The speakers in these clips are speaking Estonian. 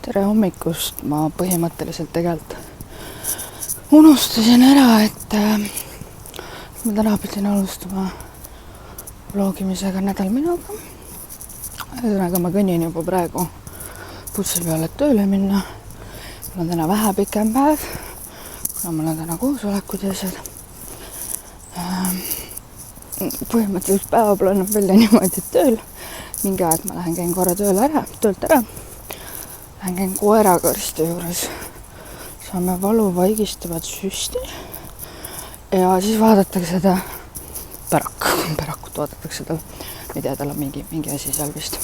tere hommikust, ma põhimõtteliselt tegelikult unustasin ära, et ma täna pidin alustama vlogimisega nädal minuga. Ühesõnaga ma kõnnin juba praegu bussi peale, et tööle minna. Mul on täna vähe pikem päev, kuna mul on täna koosolekud ja asjad. Põhimõtteliselt päevaplaan on välja niimoodi, et tööl mingi aeg ma lähen käin korra töölt ära. Lähen käin koerakarsti juures. Saame valuvaigistavat süsti. Ja siis vaadatakse seda pärakut vaadatakse tal. Ma ei tea, tal on mingi asi seal vist.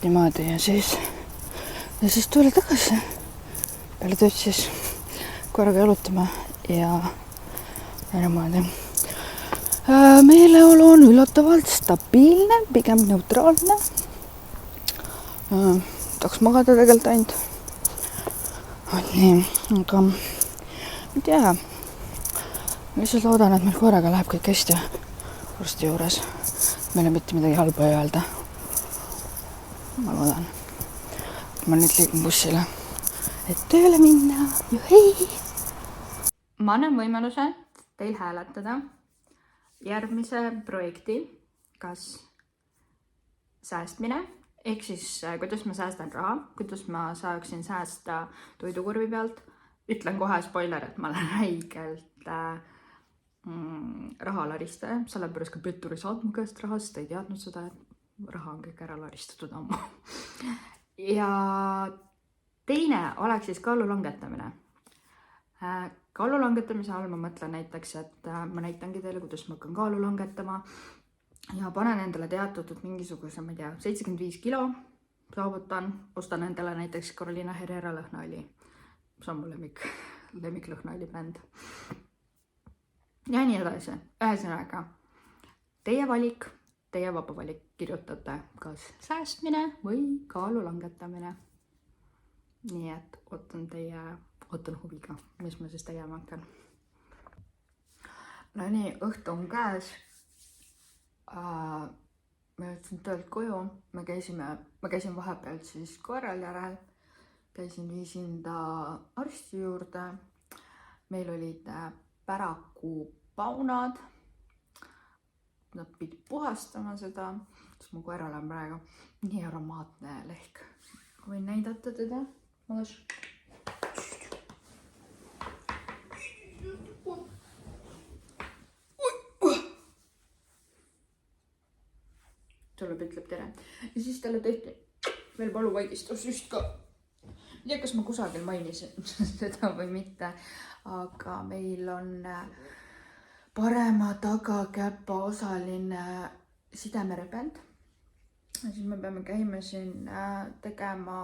Niimoodi ja siis tööle tagasi. Peale tööd siis koeraga jalutama ja niimoodi. Meeleolu on üllatavalt stabiilne, pigem neutraalne. Tahaks magada tegelikult ainult. Nii, aga ma ei tea. Ma lihtsalt loodan, et meil koeraga läheb kõik hästi arsti juures. Meil on mitte midagi halba öelda. Ma loodan. Ma nüüd liigun bussile, et tööle minna. Juhei! Ma annan võimaluse teil hääletada järgmise projekti, kas säästmine, ehk siis kuidas ma säästan raha, kuidas ma saaksin säästa toidukorvi pealt. Ütlen kohe spoiler, et ma olen räigelt raha laristaja, sellepärast ka Petturi saad mu käest rahast, ei teadnud seda, et raha on kõik ära laristatud ammu. Ja teine oleks siis kaalu langetamine. Kaalu langetamise all ma mõtlen näiteks, et ma näitangi teile, kuidas ma hakkan kaalu langetama ja panen endale teatud mingisuguse, ma ei tea, 75 kilo saavutan, ostan endale näiteks Carolina Herrera lõhnaõli. See on mu lemmik lõhnaõli bränd. Ja nii edasi. Ühesõnaga, teie valik, teie vaba valik, kirjutate kas säästmine või kaalu langetamine. Nii et ootan huviga, mis ma siis tegema hakkan. No nii, õhtu on käes. Ma jõudsin töölt koju. Ma käisin vahepealt siis koeral järel. Viisin ta arsti juurde. Meil olid pärakupaunad. Nad pidid puhastama seda. Siis mu koeral on praegu nii aromaatne lehk. Võin näidata teda. Tuleb ütleb tere. Ja siis talle tehti veel valuvaigistus just ka. Ei tea, kas ma kusagil mainisin seda või mitte, aga meil on parema tagakäpa osaline sidemerebend. Ja siis me peame käima siin tegema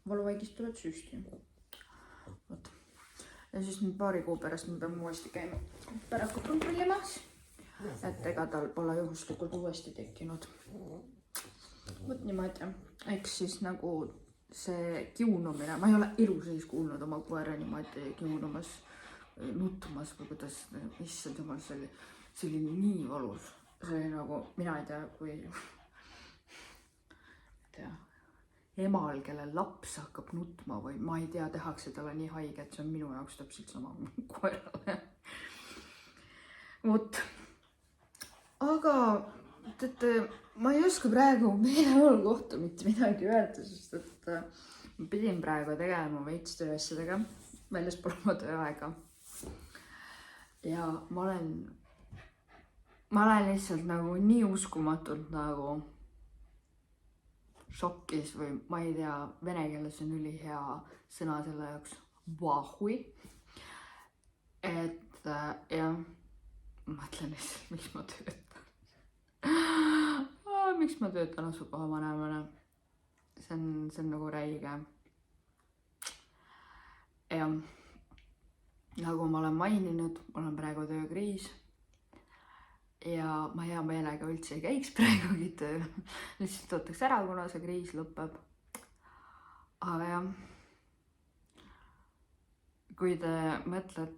valuvaigistuvat süsti. Ja siis nüüd paari kuu pärast me peame uuesti käima pärakut kontrollimas. Et ega tal pole juhuslikult uuesti tekkinud. Võt niimoodi. Eks siis nagu see kiunumine. Ma ei ole elu sees kuulnud oma koera niimoodi kiunumas, nuttumas või kuidas, issand jumal, see oli nii valus. See oli nagu, mina ei tea, kui emal, kelle laps hakkab nutma või ma ei tea, tehakse talle nii haige, et see on minu jaoks täpselt sama koerale. Vot. Aga ma ei oska praegu meeleolu kohta mitte midagi öelda, sest et ma pidin praegu tegema veits tööasjadega väljaspool oma tööaega. Ja ma olen lihtsalt nagu nii uskumatult nagu šokis või ma ei tea, vene keeles on ülihea sõna selle jaoks vahui. Et jah, mõtlen lihtsalt, miks ma töötan. Miks ma töötan asukoha vanemana? See on nagu räige. Ja nagu ma olen maininud, mul on praegu töökriis. Ja ma hea meelega üldse ei käiks praegugi töö. Lihtsalt ootaks ära, kuna see kriis lõpeb. Aga jah, kui te mõtled,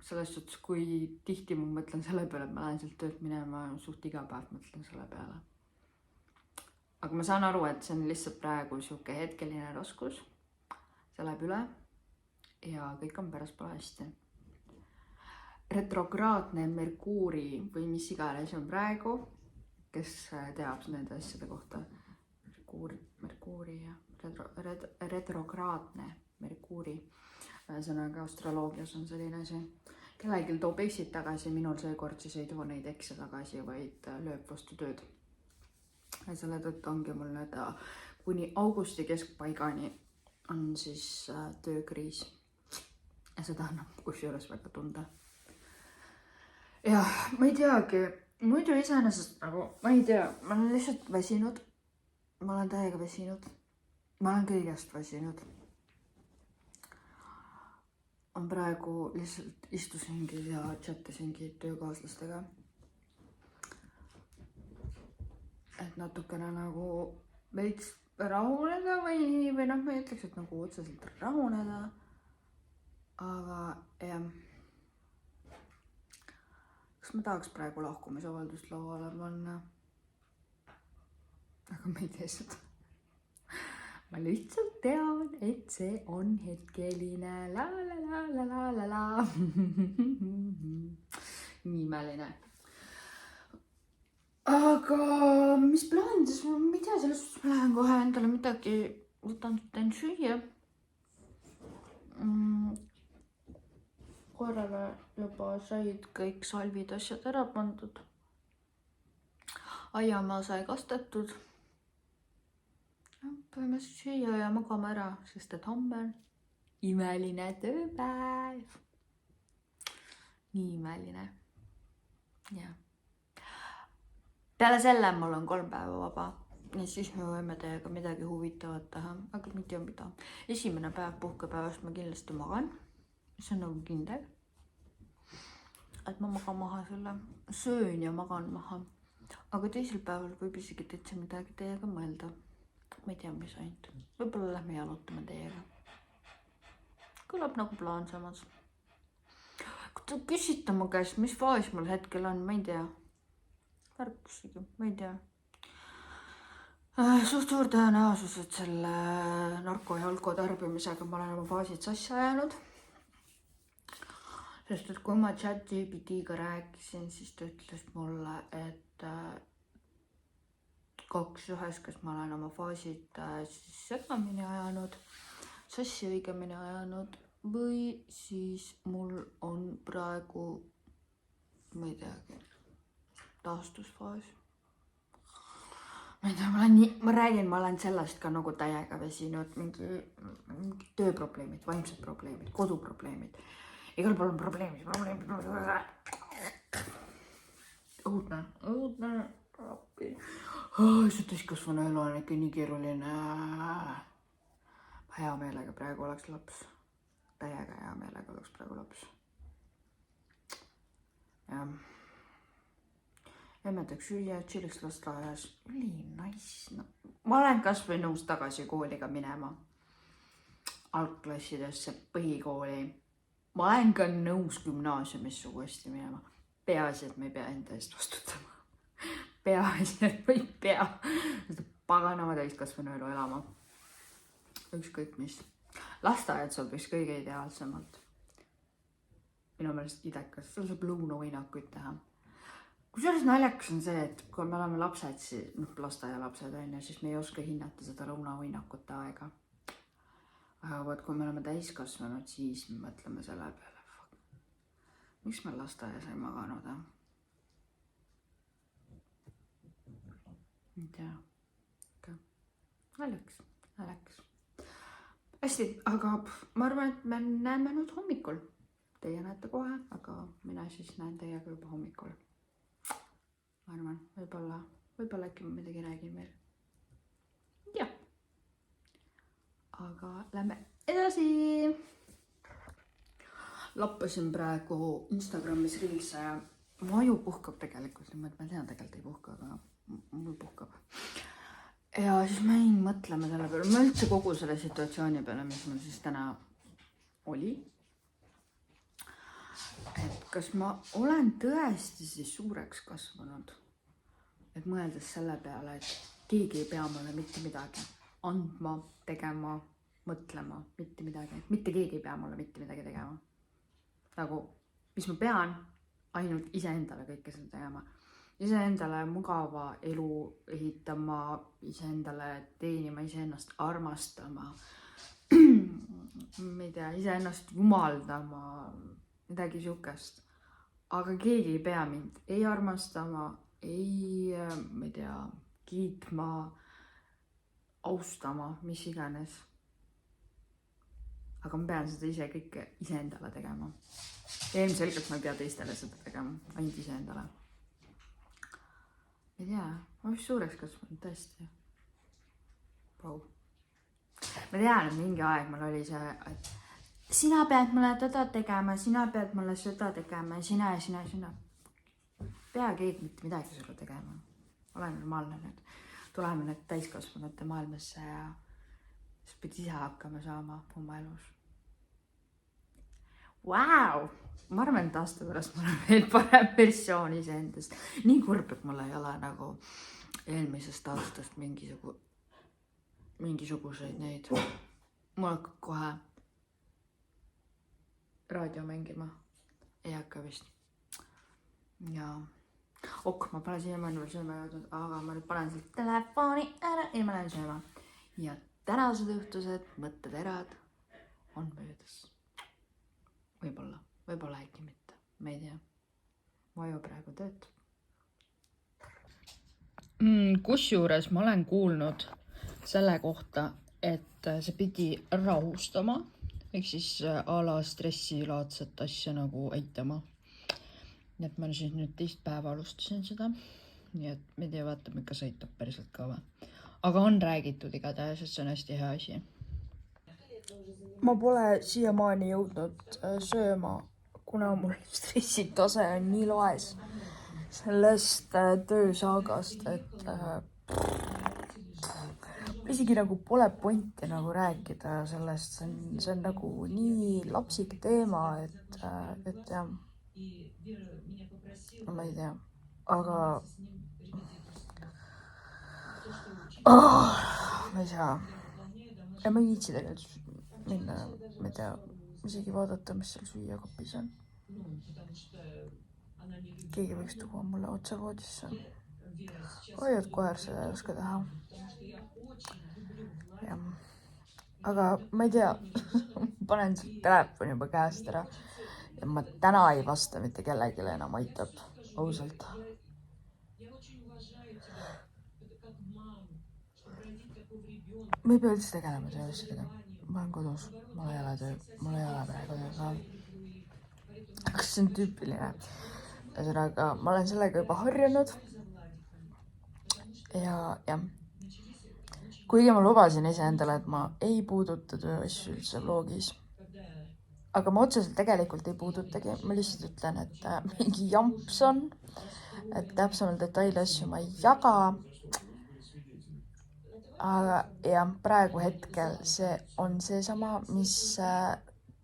selles suhtes, kui tihti ma mõtlen selle peale, et ma lähen sealt töölt minema, suht iga päev mõtlen selle peale. aga ma saan aru, et see on lihtsalt praegu sihuke hetkeline raskus. See läheb üle ja kõik on pärastpoole hästi. Retrokraadne Merkuuri või mis iganes on praegu, kes teab nende asjade kohta. Merkuuri ja retrokraadne Merkuuri. Ühesõnaga astroloogias on selline asi. Kellelgi toob eksid tagasi, minul seekord siis ei too neid ekse tagasi, vaid lööb vastu tööd. Ja selle tõttu ongi mul nüüd kuni augusti keskpaigani on siis töökriis. Ja seda annab kusjuures väga tunda. Ja ma ei teagi, muidu iseenesest nagu, ma ei tea, ma olen lihtsalt väsinud. Ma olen täiega väsinud. Ma olen kõigest väsinud. Ma praegu lihtsalt istusingi ja chatisingi töökaaslastega. Et natukene nagu veits rahuneda või noh, ma ei ütleks, et nagu otseselt rahuneda. Aga jah. Kas ma tahaks praegu lahkumisavaldust lauale panna? Aga ma ei tee seda. Ma lihtsalt tean, et see on hetkeline. La la la la la la la. Nii imeline. Aga mis plaanides? Ma ei tea, selles suhtes ma lähen kohe endale midagi, võtan süüa. Koerale juba said kõik salvid asjad ära pandud. Aiamaa sai kastetud. Võime süüa ja magama ära, sest et homme on imeline tööpäev. Nii imeline. Ja. Peale selle mul on 3 päeva vaba. Ja siis me võime teiega midagi huvitavat teha. Aga ma ei tea mida. Esimene päev puhkepäevast ma kindlasti magan. See on nagu kindel. Et ma magan maha selle. Söön ja magan maha. Aga teisel päeval võib isegi täitsa midagi teiega mõelda. Ma ei tea, mis ainult. Võib-olla lähme jalutame teiega. Kõlab nagu plaan samas. Kui te küsite mu käest, mis faas mul hetkel on, ma ei tea. Värkusigi, ma ei tea. Suht suur tõenäosus, et selle narko ja alko tarbimisega ma olen oma faasid sassi ajanud. Sest et kui ma ChatGPT-ga rääkisin, siis ta ütles mulle, et 2-1, kas ma olen oma faasid siis segamini ajanud, sassi õigemini ajanud või siis mul on praegu, ma ei teagi, taastusfaas. Ma ei tea, ma räägin, ma olen sellest ka nagu täiega väsinud, mingi tööprobleemid, vaimsed probleemid, koduprobleemid. Igal pool on probleemid. Õudne. See täiskasvanu elu on ikka nii keeruline. Hea meelega praegu oleks laps. Täiega hea meelega oleks praegu laps. Ja. Emmedaks süüa, chilliks lasteaias. Üli nice. No. Ma olen kas või nõus tagasi kooliga minema. Algklassidesse, põhikooli. Ma olen ka nõus gümnaasiumisse uuesti minema. Peaasi, et me ei pea enda eest vastutama. Peaasi, et me ei pea paganama täiskasvanu elu elama. Ükskõik mis. Lasteaiad sobiks kõige ideaalsemalt. Minu meelest idekas. Seal saab lõunauinnakuid teha. Kusjuures naljakas on see, et kui me oleme lapsed, siis, lasteaialapsed on ja siis me ei oska hinnata seda lõunauinnakute aega. Aga võt, kui me oleme täiskasvanud, siis me mõtleme selle peale. Miks me lasteaias ei maganud? Ei tea. Naljakas. Hästi, aga ma arvan, et me näeme nüüd hommikul. Teie näete kohe, aga mina siis näen teiega juba hommikul. Ma arvan, võib-olla äkki ma midagi räägin veel. Jah. Aga lähme edasi. Lappasin praegu Instagramis Reelse ja mu aju puhkab tegelikult. Ma tean, tegelikult ei puhka, aga mul puhkab. Ja siis ma jäin mõtlema selle peale. Ma üldse kogu selle situatsiooni peale, mis mul siis täna oli. Et kas ma olen tõesti siis suureks kasvanud, et mõeldes selle peale, et keegi ei pea mulle mitte midagi andma, tegema, mõtlema, mitte midagi. Mitte keegi ei pea mulle mitte midagi tegema. Nagu, mis ma pean, ainult iseendale kõike seda tegema. Iseendale mugava elu ehitama, iseendale teenima, iseennast armastama, ma ei tea, iseennast jumaldama, midagi siukest. Aga keegi ei pea mind ei armastama, ei, ma ei tea, kiitma, austama, mis iganes. Aga ma pean seda ise kõike iseendale tegema. Ja ilmselgelt ma ei pea teistele seda tegema, ainult iseendale. Ei tea, ma vist suureks kasvanud tõesti. Wow. Ma tean, et mingi aeg mul oli see, et sina pead mulle teda tegema, sina pead mulle seda tegema, sina. Pea keegi mitte midagi sulle tegema. Ole normaalne nüüd. Tuleme nüüd täiskasvanute maailmasse ja siis pidi ise hakkama saama oma elus. Wow! Ma arvan, et aasta pärast mul on veel parem versioon iseendast. Nii kurb, et mul ei ole nagu eelmisest aastast mingisuguseid neid. Mul hakkab kohe raadio mängima. Ei hakka vist. Ja ma pole siiamaani veel sööma jõudnud, aga ma nüüd panen siit telefoni ära ja ma lähen sööma. Ja tänased õhtused mõtteterad on möödas. Võib-olla äkki mitte. Ma ei tea. Ma ju praegu töötab. Kusjuures ma olen kuulnud selle kohta, et see pidi rahustama, ehk siis a la stressilaadset asja nagu eitama. Nii et ma siis nüüd teist päeva alustasin seda. Nii et me ei tea, vaatame, kas aitab päriselt ka või. Aga on räägitud igatahes, et see on hästi hea asi. Ma pole siiamaani jõudnud sööma, kuna mul stressitase on nii loes sellest töösaagast, et isegi nagu pole pointi nagu rääkida sellest. See on nagu nii lapsik teema, et jah, ma ei tea, aga ma ei saa. Ja ma ei viitsi tegelikult minna, ma ei tea, isegi vaadata, mis seal süüa kapis on. Keegi võiks tuua mulle otse voodisse. Oi, et koer seda ei oska teha. Ja. Aga ma ei tea, panen telefoni juba käest ära ja ma täna ei vasta mitte kellelegi enam aitab, ausalt. Ma ei pea üldse tegelema tööasjadega. Ma olen kodus, mul ei ole töö, mul ei ole praegu töö. Kas see on tüüpiline? Ühesõnaga, ma olen sellega juba harjunud. Ja kuigi ma lubasin iseendale, et ma ei puuduta tööasju üldse vlogis. Aga ma otseselt tegelikult ei puudutagi. Ma lihtsalt ütlen, et mingi jamps on, et täpsemalt detaili asju ma ei jaga. Aga jah, praegu hetkel see on seesama, mis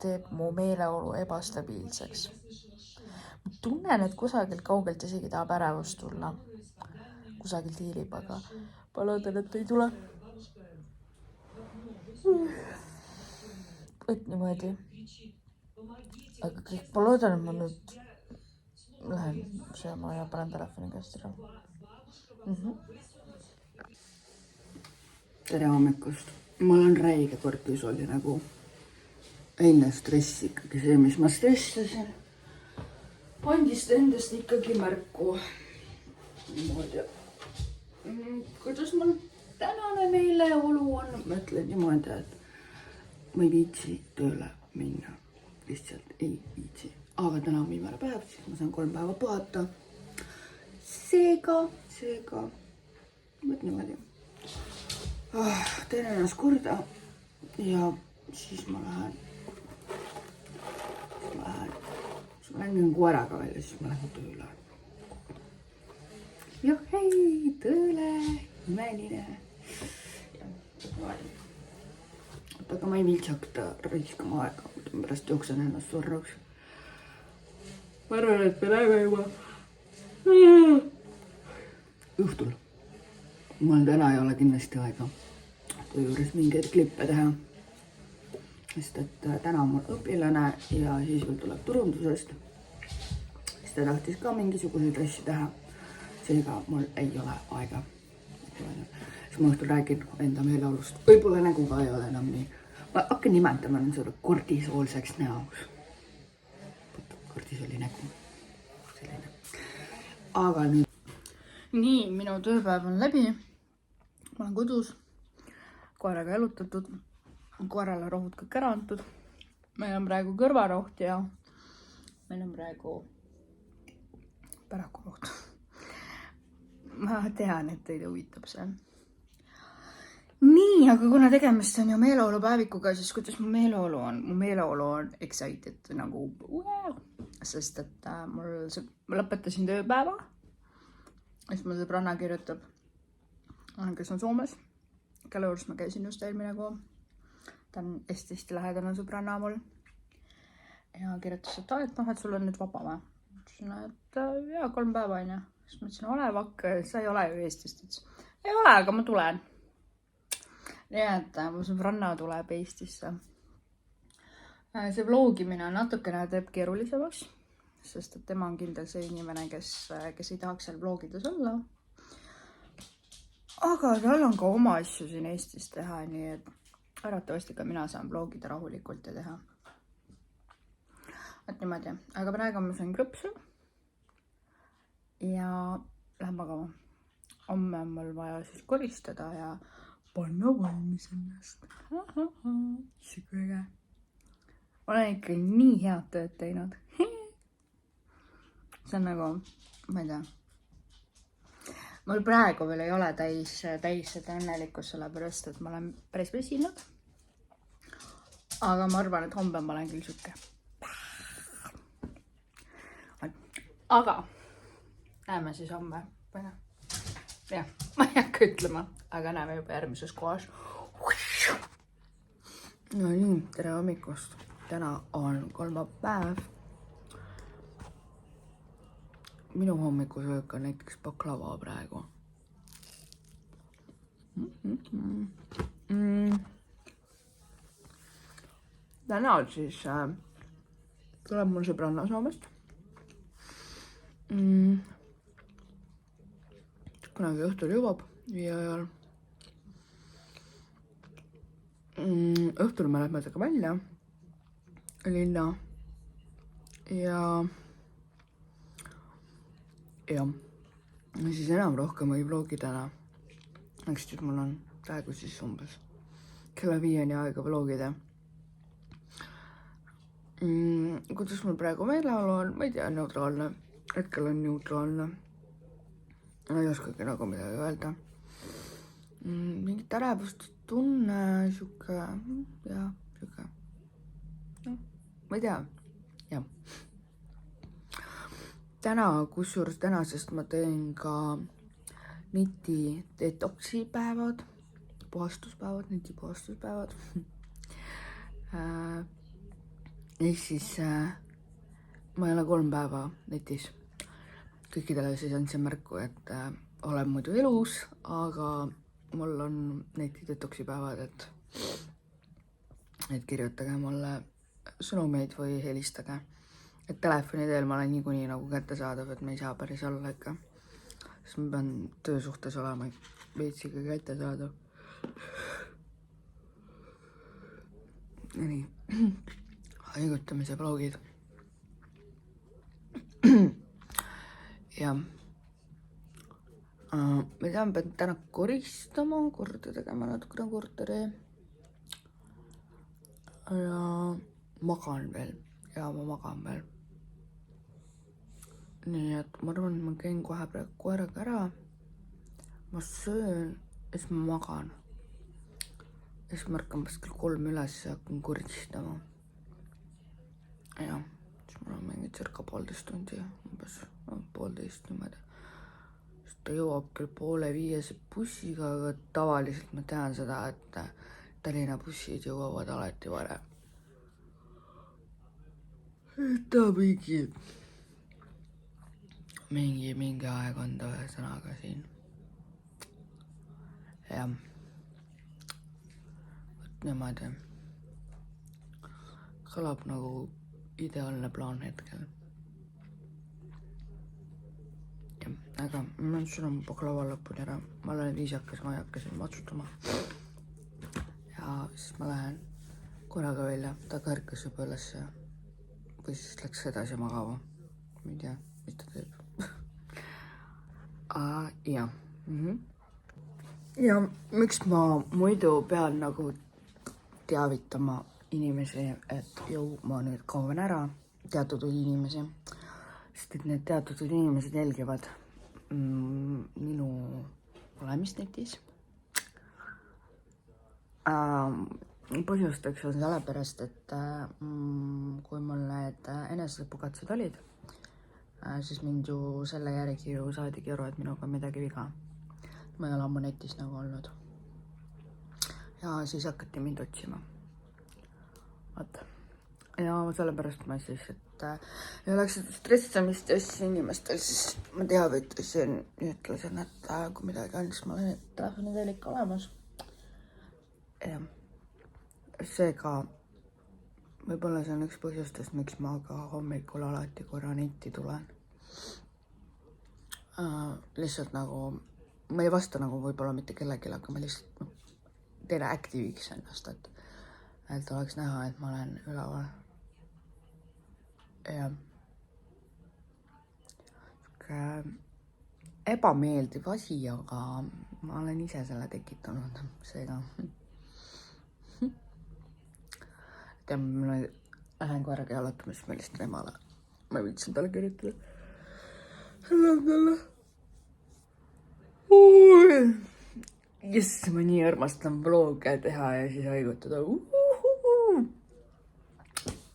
teeb mu meeleolu ebastabiilseks. Ma tunnen, et kusagil kaugelt isegi tahab ärevust tulla. Kusagil tiilib, aga ma loodan, et ei tule. Et niimoodi. Aga kõik, ma loodan, et ma nüüd lähen sööma ja panen telefoni käest ära. Tere hommikust. Mul on räige kortisoli nagu eilne stress ikkagi see, mis ma stressasin. Andis endast ikkagi märku. Kuidas mul tänane meeleolu on? Ma ütlen niimoodi, et ma ei viitsi tööle minna. Lihtsalt ei viitsi. Aga täna on viimane päev, siis ma saan 3 päeva puhata. Seega, võt niimoodi. Teen ennast korda ja siis ma lähen koeraga välja, siis ma lähen tööle. Joh, hei, tööle, imeline. Aga ma ei viitsi hakata raiskama aega, pärast jooksen ennast surruks. Ma arvan, et me läheme juba õhtul. mul täna ei ole kindlasti aega töö juures mingeid klippe teha. sest et täna on mul õpilane ja siis veel tuleb turundusest. siis ta tahtis ka mingisuguseid asju teha. seega mul ei ole aega. siis ma õhtul räägin enda meeleolust. võib-olla nägu ka ei ole enam nii. ma hakkan nimetama seda kordisoolseks näoks. kordisooli nägu. selline. aga nüüd. nii, minu tööpäev on läbi. ma olen kodus. koeraga jalutatud. koerale rohud kõik ära antud. meil on praegu kõrvaroht ja meil on praegu pärakuroht. ma tean, et teile huvitab see. nii, aga kuna tegemist on ju meeleolupäevikuga, siis kuidas mu meeleolu on? mu meeleolu on excited nagu wow. Sest et ma lõpetasin tööpäeva. siis mul sõbranna kirjutab, kes on Soomes, kelle juures ma käisin just eelmine kuu. ta on hästi lähedane sõbranna mul. ja kirjutas, et sul on nüüd vaba või? ütlesin, et jaa, 3 päeva on ju. siis ma ütlesin, ole vakk, sa ei ole ju Eestist. ütles, ei ole, aga ma tulen. nii et mu sõbranna tuleb Eestisse. see vlogimine natukene teeb keerulisemaks, sest et tema on kindel see inimene, kes ei tahaks seal vlogides olla. aga tal on ka oma asju siin Eestis teha, nii et arvatavasti ka mina saan vlogida rahulikult ja teha. et niimoodi, aga praegu ma sain krõpsu ja lähen magama. homme on mul vaja siis koristada ja panna valmis ennast. siuke äge. olen ikka nii head tööd teinud. see on nagu, ma ei tea. mul praegu veel ei ole täis seda õnnelikkust, sellepärast et ma olen päris väsinud. aga ma arvan, et homme ma olen küll siuke. aga näeme siis homme. jah, ma ei hakka ütlema, aga näeme juba järgmises kohas. no nii, tere hommikust. täna on kolmapäev. minu hommikusöök on näiteks baklava praegu. täna siis tuleb mul sõbranna Soomest. kunagi õhtul jõuab 5 ajal. õhtul me lähme temaga välja linna ja siis enam rohkem ei vlogi täna. eks siis mul on praegu siis umbes kella 5 aega vlogida. kuidas mul praegu meeleolu on, ma ei tea, neutraalne. hetkel on neutraalne. ei oskagi nagu midagi öelda. mingit ärevust tunne, sihuke, jah, sihuke. noh, ma ei tea, jah. täna, kusjuures tänasest ma teen ka niti detoksi päevad, puhastuspäevad, niti puhastuspäevad. ehk siis ma ei ole 3 päeva netis. kõikidele siis andsin märku, et olen muidu elus, aga mul on neti detoksi päevad, et kirjutage mulle sõnumeid või helistage. et telefoni teel ma olen niikuinii nagu kättesaadav, et me ei saa päris olla ikka. sest ma pean töösuhtes olema veits ikka kättesaadav. nii, haigutamise vlogid. jah. ma tean, pean täna koristama, korda tegema natukene korteri. ja magan veel. ja ma magan veel. nii et ma arvan, et ma käin kohe praegu koeraga ära. ma söön ja siis ma magan. ja siis ma ärkan vast kell 3 üles ja hakkan koristama. jah, siis mul on mingi circa 1,5 tundi, umbes 1,5 niimoodi. siis ta jõuab kell 4:30 bussiga, aga tavaliselt ma tean seda, et Tallinna bussid jõuavad alati varem. ta mingi aeg on ta ühesõnaga siin. jah, vot niimoodi. Kõlab nagu ideaalne plaan hetkel. Aga ma sõnan baklava lõpuni ära. Ma olen viisakas, ma ei hakka siin matsutama. Ja siis ma lähen korraga välja. Ta kõrkas juba ülesse või siis läks edasi magama. Ma ei tea, mis ta teeb. Jah. Ja miks ma muidu pean nagu teavitama inimesi, et jõu, ma nüüd kauen ära, teatud inimesi, sest et need teatud inimesed jälgivad minu olemist netis. Põhjustaks on sellepärast, et kui mul need enesetapukatsed olid, siis mind ju selle järgi ju saadigi aru, et minuga on midagi viga. Ma ei ole ammu netis nagu olnud. Ja siis hakati mind otsima. Vaata. Ja sellepärast ma siis, et ei oleks stressamist ja siis inimestel, siis ma teavitasin ja ütlesin, et kui midagi on, siis ma olen telefonidel ikka olemas. Ja seega võib-olla see on üks põhjustest, miks ma ka hommikul alati korra netti tulen. Lihtsalt nagu, ma ei vasta nagu võib-olla mitte kellelegi, aga ma lihtsalt teen aktiiviks ennast, et oleks näha, et ma olen üleval. Ja ebameeldiv asi, aga ma olen ise selle tekitanud, seega. Ja ma lähen korraga jalutama, siis ma lihtsalt emale. Ma viitsin talle kirjutada. Jess, ma nii armastan vlogge teha ja siis haigutada.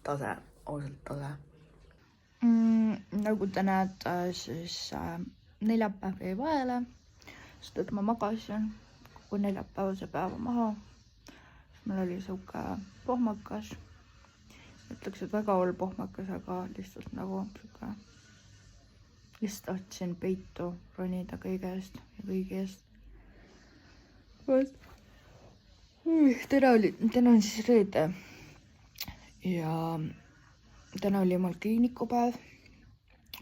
Tase, ausalt tase. Nagu te näete, siis neljapäev jäi vahele, sest et ma magasin kogu neljapäevase päeva maha. Meil oli siuke pohmakas. Ütleks, et väga hull pohmakas, aga lihtsalt nagu siuke. Lihtsalt tahtsin peitu ronida kõige eest ja kõigi eest. Täna on siis reede. Ja täna oli mul kliinikupäev.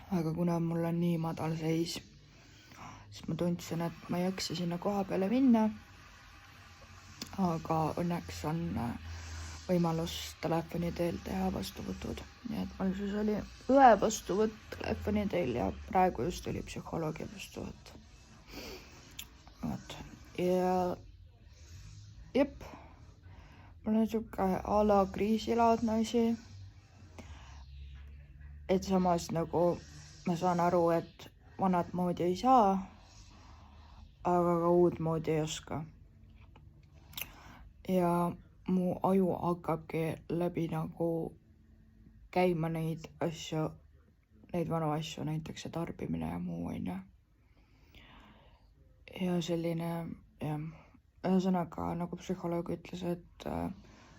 Aga kuna mul on nii madal seis, siis ma tundsin, et ma ei jaksa sinna koha peale minna. Aga õnneks on võimalus telefoni teel teha vastuvõtud. Nii et mul siis oli õe vastuvõtt telefoni teel ja praegu just oli psühholoogi vastuvõtt. Ja jep, mul on siuke a la kriisilaadne asi. Et samas nagu ma saan aru, et vanad moodi ei saa, aga ka uud moodi ei oska. Ja mu aju hakkabki läbi nagu käima neid asju, neid vanu asju, näiteks see tarbimine ja muu on ju. Ja selline, jah, ühesõnaga nagu psühholoog ütles, et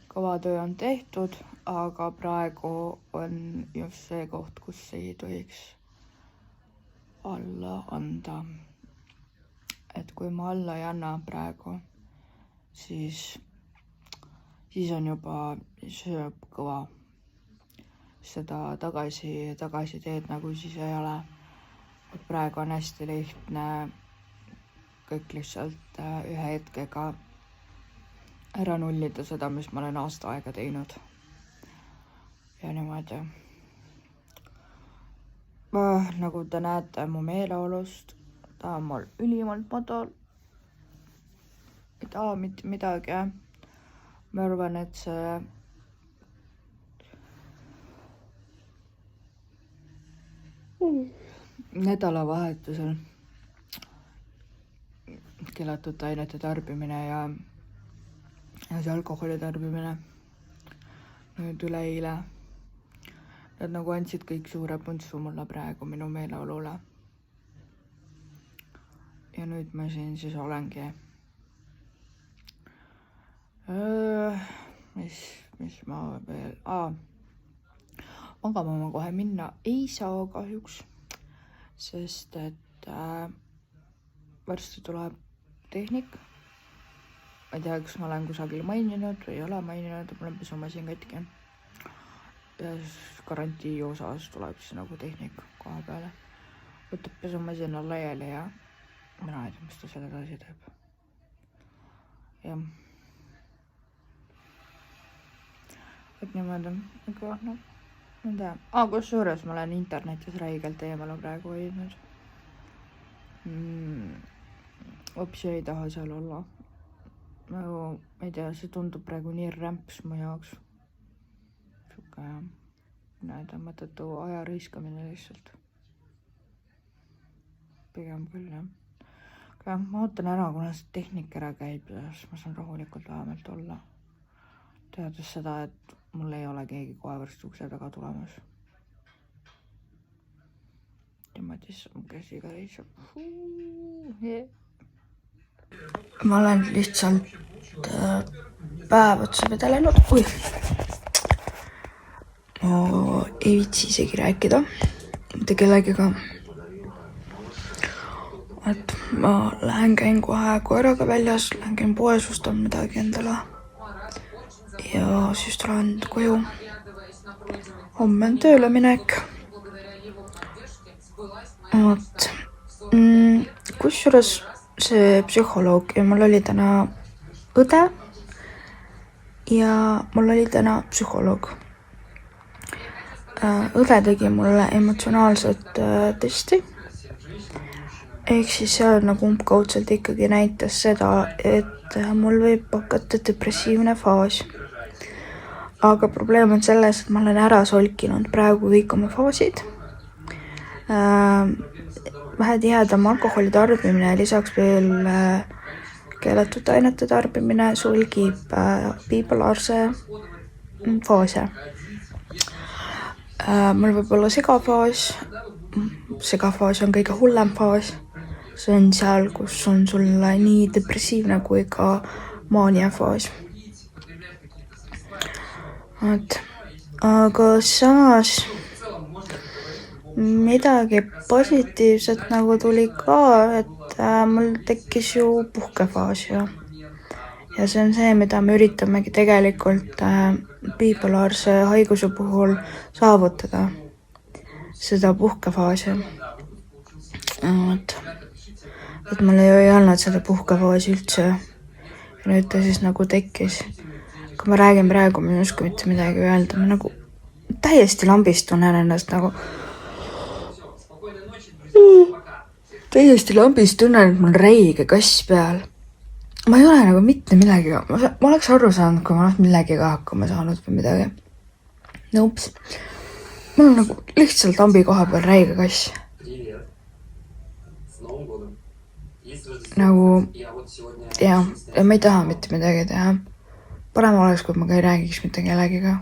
kõva töö on tehtud, aga praegu on just see koht, kus ei tohiks alla anda. Et kui ma alla ei anna praegu, siis on juba sööb kõva. Seda tagasi teed nagu siis ei ole. Et praegu on hästi lihtne kõik lihtsalt ühe hetkega ära nullida seda, mis ma olen aasta aega teinud. Ja niimoodi. Nagu te näete mu meeleolust, ta on mul ülimalt madal. Ei taha mitte midagi. Ma arvan, et see nädalavahetusel keelatud ainete tarbimine ja see alkoholi tarbimine nüüd üleeile. Nad nagu andsid kõik suure puntsu mulle praegu minu meeleolule. Ja nüüd ma siin siis olengi. Mis ma veel... Magama ma kohe minna ei saa kahjuks, sest et varsti tuleb tehnik ma ei tea, kas ma olen kusagil maininud või ei ole maininud, mul on pesumasin katki. Ja garantii osas tuleb siis nagu tehnika koha peale. Võtab pesumasina laiali ja mina ei tea, mis ta selle edasi teeb. Jah. Et niimoodi, aga no, ma ei tea. Kus suures ma olen internetis räigelt eemale praegu hoidnud. Hoopis ei taha seal olla. Nagu, ma ei tea, see tundub praegu nii rämps mu jaoks. Suke, näeda mõttetu aja rõiskamine lihtsalt. Pigem küll, jah. Aga ma ootan ära, kuna see tehnik ära käib ja siis ma saan rahulikult vähemalt olla. Teades seda, et mul ei ole keegi kohe varsti ukse taga tulemas. Niimoodi siis on käsi ka lihtsalt. Ma olen lihtsalt päev otsa vedelenud. Ma ei viitsi isegi rääkida mitte kellegiga. Et ma lähen käin kohe koeraga väljas, lähen käin poes, ostan midagi endale. Ja siis tulen koju. Homme on tööle minek. Kusjuures see psühholoog ja mul oli täna õde ja mul oli täna psühholoog. Õde tegi mulle emotsionaalset testi. Ehk siis seal nagu umbkaudselt ikkagi näitas seda, et mul võib hakata depressiivne faas. Aga probleem on selles, et ma olen ära solkinud praegu kõik oma faasid. Vähe tihedam alkoholi tarbimine, lisaks veel keelatud ainete tarbimine sulgib bipolaarse faase. Mul võib olla segafaas. Segafaas on kõige hullem faas. See on seal, kus on sulle nii depressiivne kui ka maaniafaas. Aga samas midagi positiivset nagu tuli ka, et mul tekkis ju puhkefaas ja see on see, mida me üritamegi tegelikult bipolaarse haiguse puhul saavutada, seda puhkefaasi. Et mul ei olnud seda puhkefaasi üldse ja nüüd ta siis nagu tekkis. Kui ma räägin praegu, ma ei oska mitte midagi öelda, ma nagu täiesti lambist tunnen ennast nagu täiesti lambist tunnen, et mul on räige kass peal. Ma ei ole nagu mitte midagi, ma oleks aru saanud, kui ma oleks millegiga hakkama saanud või midagi. Ups. Mul on nagu lihtsalt lambi koha peal räige kass. Nagu, ja ma ei taha mitte midagi teha. Parem oleks, kui ma ka ei räägiks mitte kellegiga.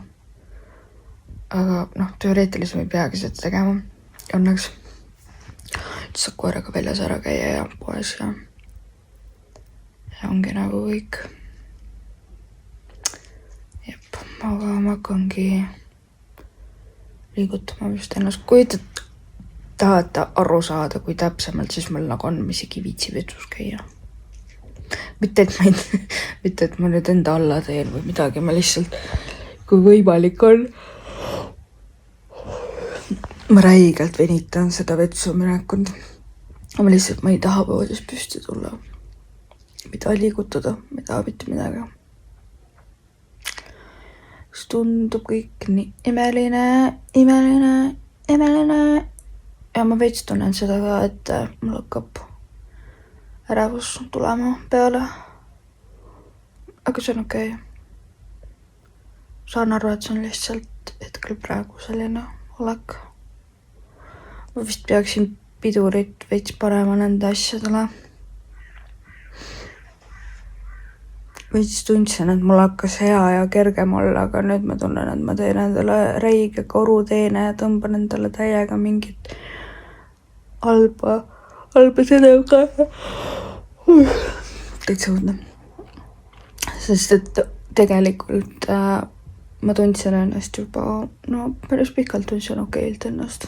Aga teoreetiliselt ma ei peagi seda tegema. Õnneks. Saab koeraga väljas ära käia ja poes ja ongi nagu kõik. Jep, aga ma hakkangi liigutama just ennast. Kui te tahate aru saada, kui täpsemalt, siis mul nagu on isegi viitsi vetsus käia. Mitte, et ma nüüd enda alla teen või midagi, ma lihtsalt, kui võimalik on, ma räigelt venitan seda vetsu minekund. Ma lihtsalt, ma ei taha poodis püsti tulla. Mida liigutada, ma ei taha mitte midagi. See tundub kõik nii imeline. Ja ma veits tunnen seda ka, et mul hakkab ärevus tulema peale. Aga see on okei. Saan aru, et see on lihtsalt hetkel praegu selline olek. Ma vist peaksin pidurit veits parema nende asjadele. Veits tundsin, et mul hakkas hea ja kergem olla, aga nüüd ma tunnen, et ma teen endale räige koruteene ja tõmban endale täiega mingit halba sedega. Täitsa õudne. Sest et tegelikult ma tundsin ennast juba, päris pikalt tundsin okeilt ennast.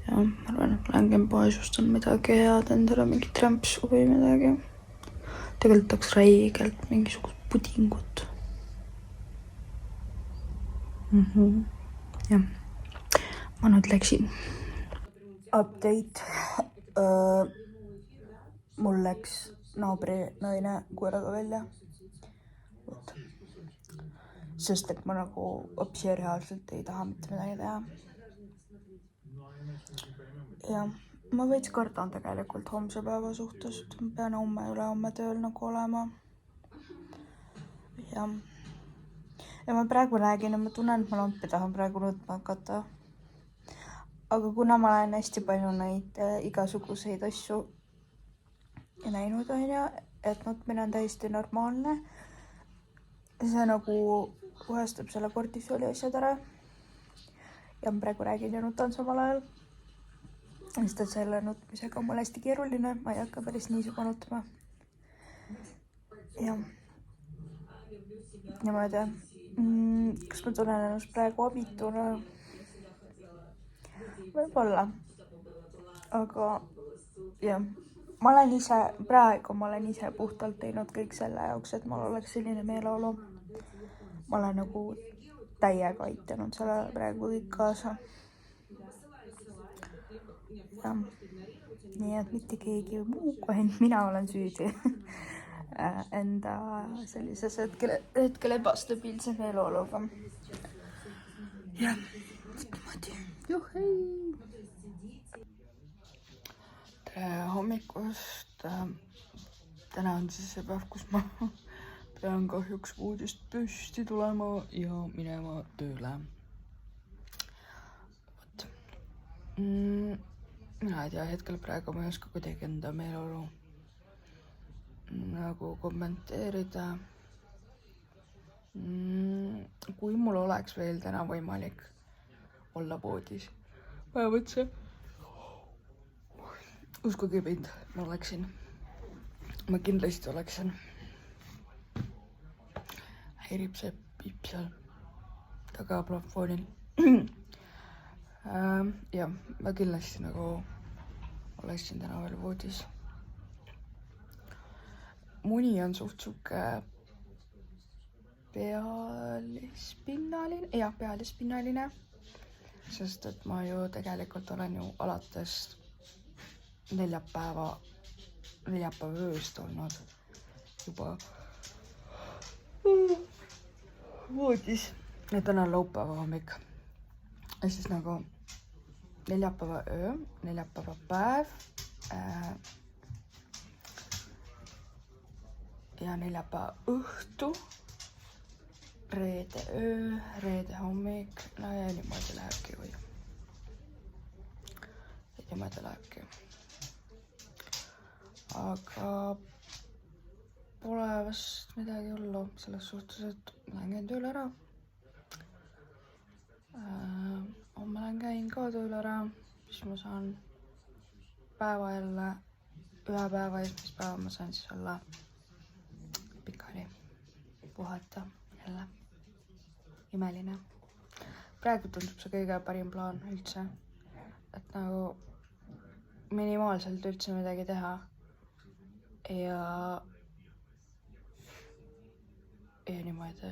ja ma arvan, et ma lähen poes ostan midagi head endale, mingit rämpsu või midagi. Tegelikult tahaks räigelt mingisugust pudingut. Jah, ma nüüd läksin. Update. Mul läks naabri naine koeraga välja. Sest et ma nagu hoopis reaalselt ei taha mitte midagi teha. Ja ma veits kardan tegelikult homse päeva suhtes. Ma pean homme ülehomme tööl nagu olema. Ja ma praegu räägin ja ma tunnen, et ma lampi tahan praegu nutma hakata. Aga kuna ma olen hästi palju neid igasuguseid asju näinud, on ju, et nutmine on täiesti normaalne. See nagu puhastab selle kortisooli asjad ära. Ja ma praegu räägin ja nutan samal ajal. Sest et selle nutmisega on mul hästi keeruline. Ma ei hakka päris niisama nutma. Ja ma ei tea, kas ma tunnen ennast praegu abituna? Võib-olla. Aga jah, ma olen ise puhtalt teinud kõik selle jaoks, et mul oleks selline meeleolu. Ma olen nagu täiega aitanud sellele praegu kõik kaasa. Ja, nii et mitte keegi muu, kui ainult mina olen süüdi enda sellises hetkel ebastabiilse meeleoluga. Jah, niimoodi. Juhhei! Tere hommikust. Täna on siis see päev, kus ma pean kahjuks voodist püsti tulema ja minema tööle. Võt. Mina ei tea, hetkel praegu ma ei oska kuidagi enda meeleolu nagu kommenteerida. Kui mul oleks veel täna võimalik olla voodis, ma mõtlesin, uskuge mind, ma oleksin. Ma kindlasti oleksin. Häirib see piip seal taga plafoonil. Ja ma kindlasti nagu oleksin täna veel voodis. Muni on suht suke pealispinnaline, sest et ma ju tegelikult olen ju alates neljapäeva ööst olnud juba voodis ja täna on laupäeva hommik. Ja siis nagu neljapäeva öö, neljapäeva päev ja neljapäeva õhtu, reede öö, reede hommik, no ja niimoodi lähebki või. Ja niimoodi lähebki. Aga pole vast midagi hullu selles suhtes, et lähen käin tööl ära. Homme lähen käin ka tööl ära, siis ma saan päeva jälle, ühe päeva esmaspäeva ma saan siis olla pikali puhata jälle. Imeline. Praegu tundub see kõige parim plaan üldse, et nagu minimaalselt üldse midagi teha ja niimoodi.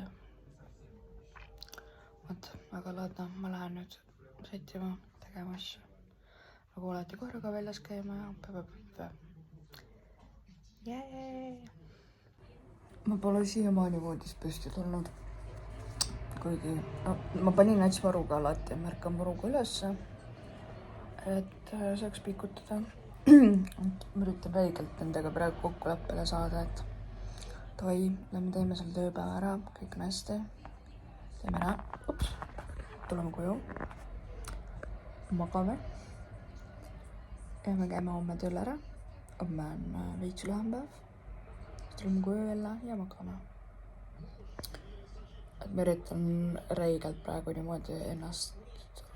Vot, aga laadna, ma lähen nüüd sõitima, tegema asju. Nagu alati koeraga väljas käima ja Ma pole siiamaani voodis püsti tulnud. Kuigi ma panin näiteks varuga alati, märkan varuga ülesse, et saaks pikutada. Ma üritan räigelt nendega praegu kokkuleppele saada, et toi, lähme teeme selle tööpäeva ära, kõik on hästi. Teeme ära, tuleme koju, magame ja me käime homme tööl ära. Homme on veits lühem päev. Tuleme koju jälle ja magame. Et ma üritan räigelt praegu niimoodi ennast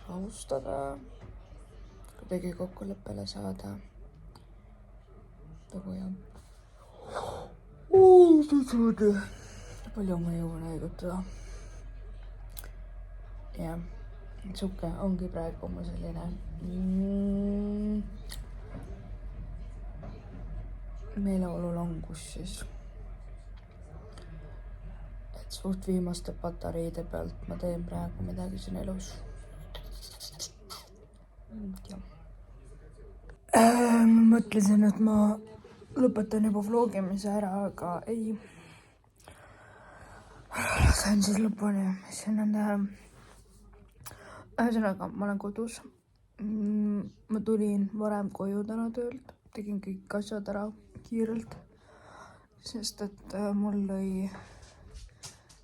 rahustada, kuidagi kokkuleppele saada. Nagu jah. Palju ma jõuan haigutada. Ja sihuke ongi praegu mu selline meeleolulangus siis. Et suht viimaste patareide pealt ma teen praegu midagi siin elus. Ma mõtlesin, et ma lõpetan juba vlogimise ära, aga ei. Lasen siis lõpuni, mis siin on teha. Ühesõnaga, ma olen kodus. Ma tulin varem koju täna töölt, tegin kõik asjad ära kiirelt, sest et mul lõi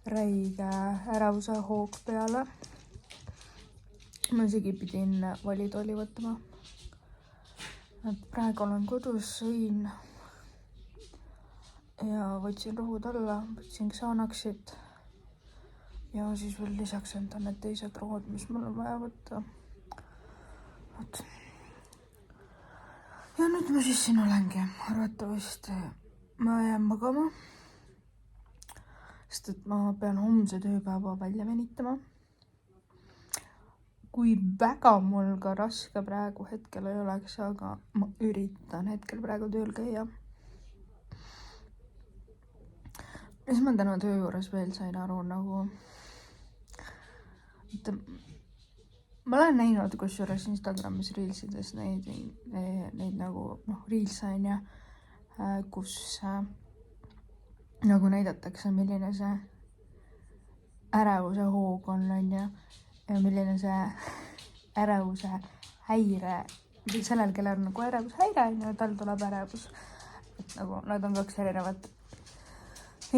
räige ärevuse hoog peale. Ma isegi pidin valitooli võtma. Et praegu olen kodus, sõin ja võtsin rohud alla, võtsin Xanaxit ja siis veel lisaks enda need teised rohud, mis mul on vaja võtta. Võt. Ja nüüd ma siis siin olengi, arvatavasti ma jään magama, sest et ma pean homse tööpäeva välja venitama. Kui väga mul ka raske praegu hetkel ei oleks, aga ma üritan hetkel praegu tööl käia. Mis ma täna töö juures veel sain aru nagu, et ma olen näinud kusjuures Instagramis reelsides neid nagu reels on ja kus nagu näidatakse, milline see ärevuse hoog on ja milline see ärevuse häire, sellel, kellel on nagu ärevushäire on ja tal tuleb ärevus. Et nagu nad on kaks erinevat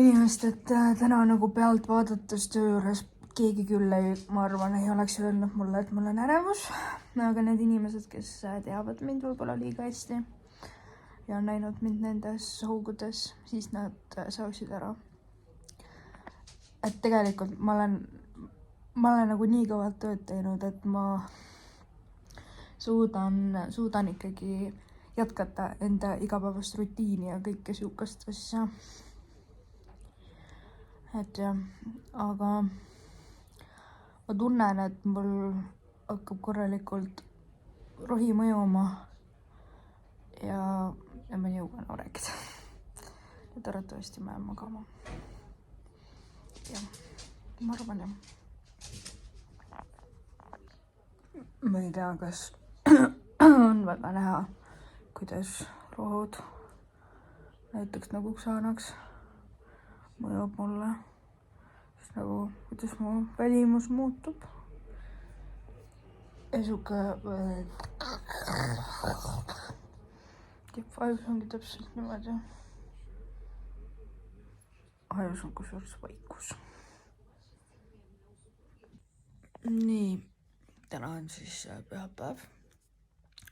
inimest, et täna nagu pealt vaadates töö juures keegi küll ei, ma arvan, ei oleks öelnud mulle, et mul on ärevus. Aga need inimesed, kes teavad mind võib-olla liiga hästi ja on näinud mind nendes hoogudes, siis nad saaksid ära. Et tegelikult ma olen nagu nii kõvalt tööd teinud, et ma suudan ikkagi jätkata enda igapäevast rutiini ja kõike siukest asja. Et jah, aga ma tunnen, et mul hakkab korralikult rohi mõjuma ja ma ei jõua enam rääkida. Ja arvatavasti ma jään magama. Jah, ma arvan jah. Ma ei tea, kas on väga näha, kuidas rohud näiteks nagu Xanax mõjub mulle. Siis nagu, kuidas mu välimus muutub. Ja siuke ajus ongi täpselt niimoodi. Ajus on kusjuures vaikus. Nii. Täna on siis pühapäev,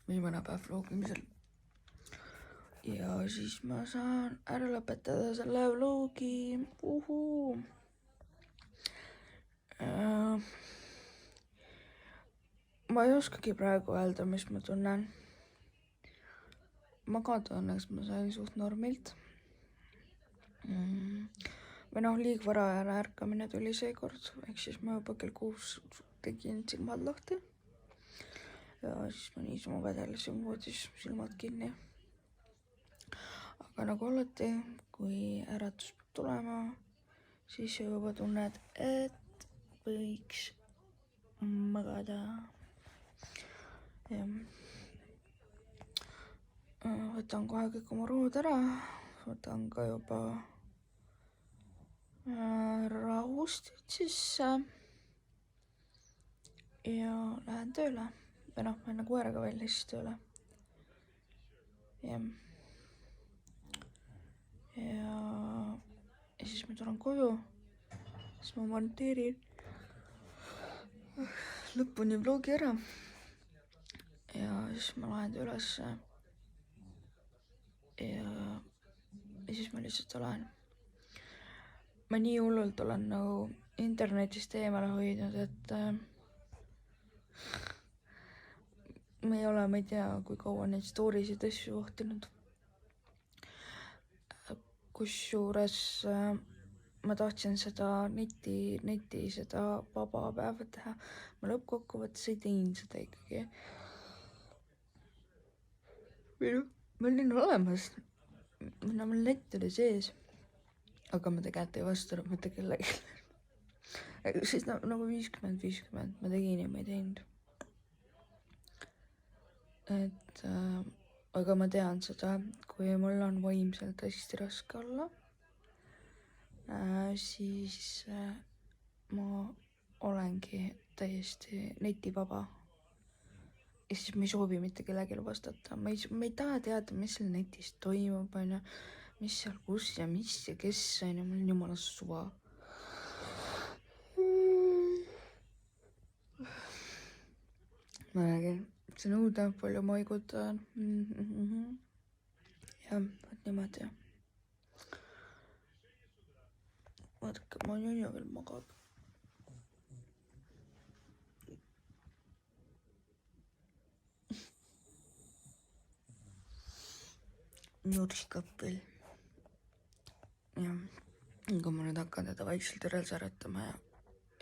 viimane päev vlogimisel. Ja siis ma saan ära lõpetada selle vlogi. Ma ei oskagi praegu öelda, mis ma tunnen. Magada õnneks ma sain suht normilt. Või liig varajane ärkamine tuli seekord, ehk siis ma juba kell 6 tegin silmad lahti ja siis ma niisama vedelesin voodis silmad kinni. Aga nagu alati, kui äratus peab tulema, siis juba tunned, et võiks magada. Ja. Võtan kohe kõik oma rohud ära, võtan ka juba rahustid sisse. Ja lähen tööle. Või ma lähen koeraga veel siis tööle. Ja siis ma tulen koju. Siis ma monteerin lõpuni vlogi ära. Ja siis ma lähen ülesse. Ja siis ma lihtsalt olen. Ma nii hullult olen nagu internetist eemale hoidnud, et ma ei ole, ma ei tea, kui kaua neid storisid asju ohtinud. Kusjuures ma tahtsin seda neti seda vaba päeva teha. Ma lõppkokkuvõttes ei teinud seda ikkagi. Või noh, ma olin olemas. No mul net oli sees. Aga ma tegelikult ei vastanud mitte kellegi. Siis nagu 50-50 ma tegin ja ma ei teinud. Et aga ma tean seda, kui mul on vaimselt hästi raske olla, siis ma olengi täiesti netivaba. Ja siis ma ei soovi mitte kellelegi vastata. Ma ei taha teada, mis seal netis toimub, on ju, mis seal, kus ja mis ja kes, on ju, mul on jumala suva. Ma räägin, see nõudab palju maigutan. Jah, võt niimoodi. Vaadake, ma nunja veel magab. Nurskab veel. Jah, aga ma nüüd hakkan teda vaikselt üles äretama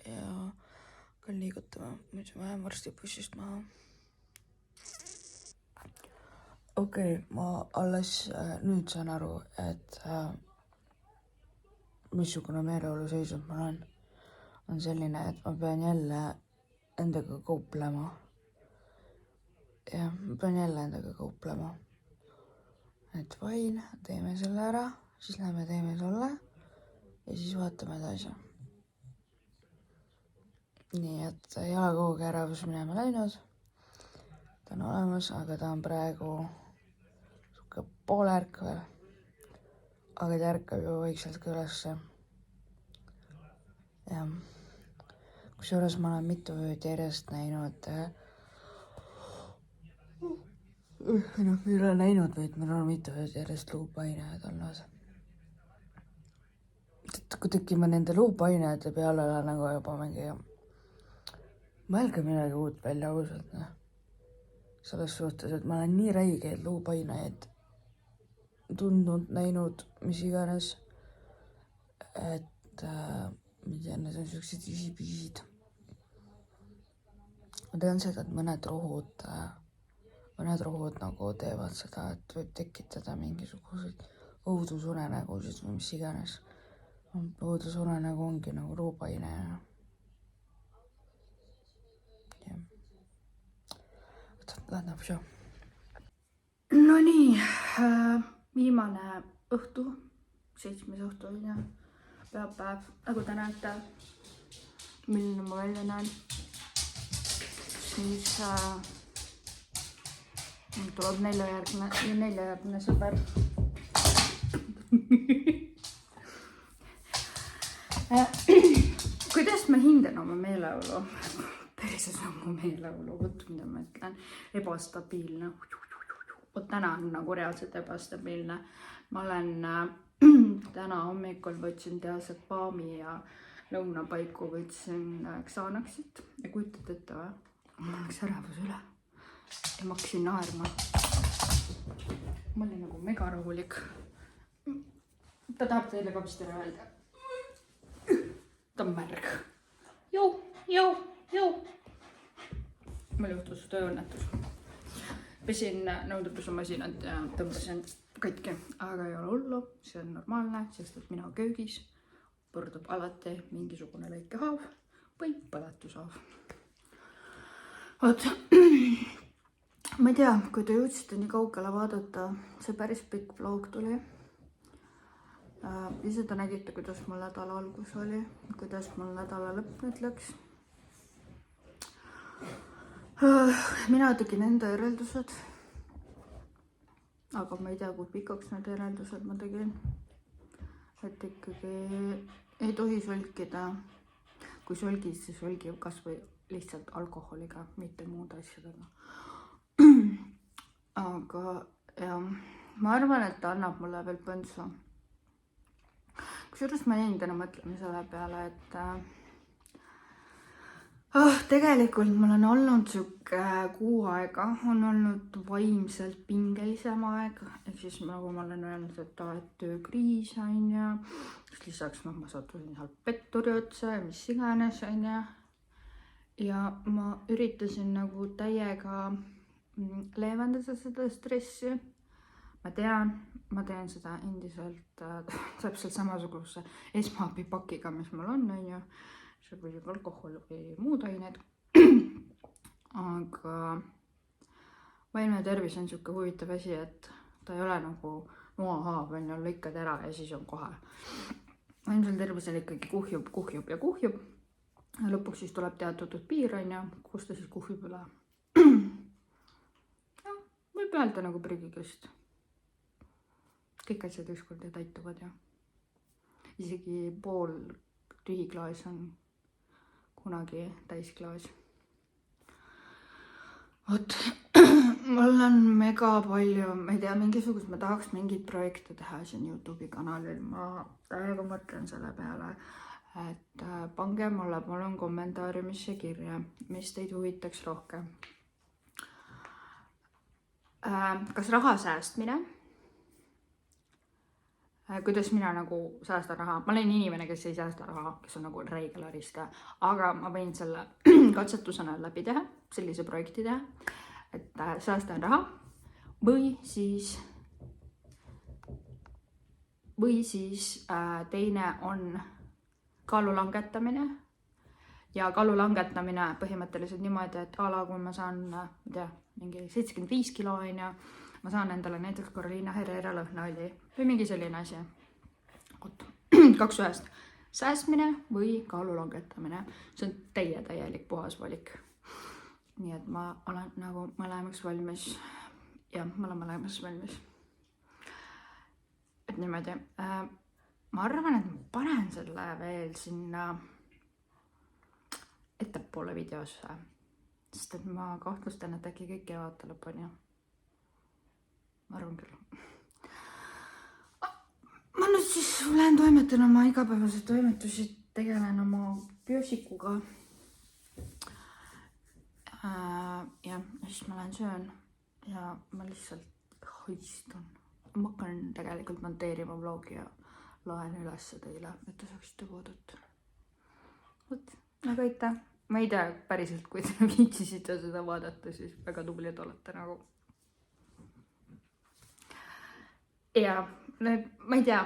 ja hakkan liigutama, muidu ma jään varsti bussist maha. Okei, ma alles nüüd saan aru, et missugune meeleoluseisund mul on selline, et ma pean jälle endaga kauplema. Jah, ma pean jälle endaga kauplema. Et vain, teeme selle ära, siis lähme teeme selle ja siis vaatame edasi. Nii, et ei ole kuhugi äravus minema läinud. Ta on olemas, aga ta on praegu suke poole ärkvel. Aga ta ärkab ju vaikselt ka ülesse. Jah. Kusjuures ma olen mitu ööd järjest näinud ei ole näinud, vaid meil on mitu ööd järjest luupainajad olnud. Kuidagi ma nende luupainajate peale olen nagu juba mingi mõelge midagi uut välja ausalt. Selles suhtes, et ma olen nii räigeid luupainajaid tundnud, näinud, mis iganes. Et ma tean, need on sellised isipisid. Ma tean seda, et mõned rohud nagu teevad seda, et võib tekitada mingisuguseid õudusunenägusid või mis iganes. Õudusunenägu ongi nagu luupaine. Tähendab see. No nii, viimane õhtu, 7. õhtu on ja pühapäev, nagu te näete, milline ma välja näen. Siis tuleb neljajärgne sõber. Kuidas ma hindan oma meeleolu? Päriselt nagu meeleolu, võt mida ma ütlen, ebastabiilne. Võt täna on nagu reaalselt ebastabiilne. Ma olen täna hommikul võtsin diazepami ja lõunapaiku võtsin Xanaxit ja kujutate ette või? Mul läks ärevus üle ja ma hakkasin naerma. Ma olin nagu mega rahulik. Ta tahab teile ka vist ära öelda. Ta on märg. Jõu. Mul juhtus tööõnnetus. Pesin nõudepesumasinat ja tõmbasin katki, aga ei ole hullu, see on normaalne, sest et mina köögis pöördub alati mingisugune väike haav või põletushaav. Oot, ma ei tea, kui te jõudsite nii kaugele vaadata, see päris pikk vlog tuli. Ise te nägite, kuidas mul nädala algus oli, kuidas mul nädala lõpp nüüd läks. Mina tegin enda järeldused, aga ma ei tea, kui pikaks need järeldused ma tegin. Et ikkagi ei tohi solkida. Kui solgid, siis solgi kas või lihtsalt alkoholiga, mitte muud asjadega. Aga jah, ma arvan, et ta annab mulle veel põntsu. Kusjuures ma jäin täna mõtlema selle peale, et Tegelikult mul on olnud sihuke kuu aega, on olnud vaimselt pingelisem aeg, ehk siis nagu ma olen öelnud, et töökriis on ja lisaks ma sattusin sealt petturi otsa ja mis iganes on ja ma üritasin nagu täiega leevendada seda stressi. ma teen seda endiselt täpselt samasuguse esmaabipakiga, mis mul on ju. See võib alkohol või muud ained. Aga vaimne tervis on sihuke huvitav asi, et ta ei ole nagu noahaav, on ju, lõikad ära ja siis on kohe. Vaimsel tervisel ikkagi kuhjub. Ja lõpuks siis tuleb teatud piir, on ju, kus ta siis kuhjub üle. Võib öelda nagu prügikast. Kõik asjad ükskord ja täituvad ja isegi pool tühi klaas on kunagi täisklaas. Vot, mul on mega palju, ma ei tea, mingisugust, ma tahaks mingit projekte teha siin YouTube'i kanalil. Ma täiega mõtlen selle peale, et pange mulle palun kommentaariumisse kirja, mis teid huvitaks rohkem. Kas raha säästmine? Kuidas mina nagu säästan raha? Ma olen inimene, kes ei säästa raha, kes on nagu räige laristaja, aga ma võin selle katsetusena läbi teha, sellise projekti teha, et säästan raha või siis teine on kaalu langetamine. Ja kaalu langetamine põhimõtteliselt niimoodi, et kui ma saan, mingi 75 kilo on ja ma saan endale näiteks Carolina Herrera lõhnaõli või mingi selline asi. 2 ühest. Säästmine või kaalu langetamine. See on täielik puhas valik. Nii et ma olen nagu mõlemaks valmis. Ja ma olen mõlemas valmis. Et niimoodi. Ma arvan, et ma panen selle veel sinna ettepoole videosse. Sest et ma kahtlustan, et äkki kõik ei vaata lõpuni. Ma arvan küll. Ma nüüd siis lähen toimetan oma igapäevase toimetusi, tegelen oma biosikuga. Ja siis ma lähen söön ja ma lihtsalt haistun. Ma hakkan tegelikult monteerima vlogi ja loen üles teile, et te saaksite vaadata. Vot, aga aitäh. Ma ei tea päriselt, kui te viitsisite seda vaadata, siis väga tublid olete nagu. Ja ma ei tea,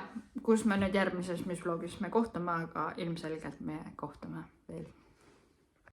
kus me nüüd järgmises mis vlogis me kohtume, aga ilmselgelt me kohtume veel.